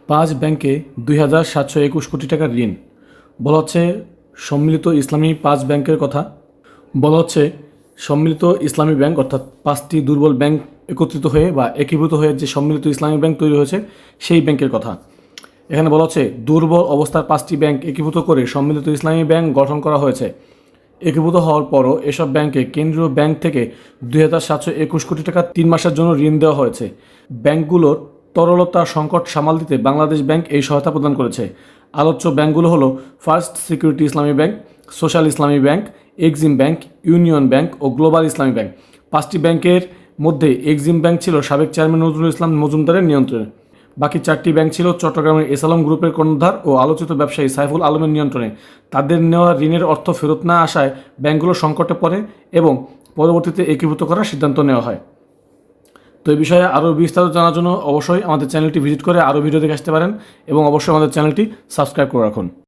পাঁচ ব্যাংকে ২,৭২১ কোটি টাকার ঋণ। বলা হচ্ছে সম্মিলিত ইসলামী পাঁচ ব্যাংকের কথা। বলা হচ্ছে সম্মিলিত ইসলামী ব্যাংক অর্থাৎ পাঁচটি দুর্বল ব্যাংক একত্রিত হয়ে বা একীভূত হয়ে যে সম্মিলিত ইসলামী ব্যাংক তৈরি হয়েছে সেই ব্যাংকের কথা। এখানে বলা হচ্ছে দুর্বল অবস্থার পাঁচটি ব্যাংক একীভূত করে সম্মিলিত ইসলামী ব্যাংক গঠন করা হয়েছে। একীভূত হওয়ার পরও এসব ব্যাংকে কেন্দ্রীয় ব্যাংক থেকে ২,৭২১ কোটি টাকা ৩ মাসের জন্য ঋণ দেওয়া হয়েছে। ব্যাংকগুলোর তরলতা সংকট সামাল দিতে বাংলাদেশ ব্যাংক এই সহায়তা প্রদান করেছে। আলোচ্য ব্যাংকগুলো হলো First Security Islami Bank, Social Islami Bank, Exim Bank, Union Bank ও গ্লোবাল ইসলামী ব্যাংক। পাঁচটি ব্যাংকের মধ্যে এক্সিম ব্যাংক ছিল সাবেক চেয়ারম্যান নজরুল ইসলাম মজুমদারের নিয়ন্ত্রণে। বাকি চারটি ব্যাংক ছিল চট্টগ্রামের এসালম গ্রুপের কর্ণধার ও আলোচিত ব্যবসায়ী সাইফুল আলমের নিয়ন্ত্রণে। তাদের নেওয়া ঋণের অর্থ ফেরত না আসায় ব্যাংকগুলো সংকটে পড়ে এবং পরবর্তীতে একীভূত করার সিদ্ধান্ত নেওয়া হয়। তো এই বিষয়ে আরও বিস্তারিত জানার জন্য অবশ্যই আমাদের চ্যানেলটি ভিজিট করে আরও ভিডিও দেখে আসতে পারেন এবং অবশ্যই আমাদের চ্যানেলটি সাবস্ক্রাইব করে রাখুন।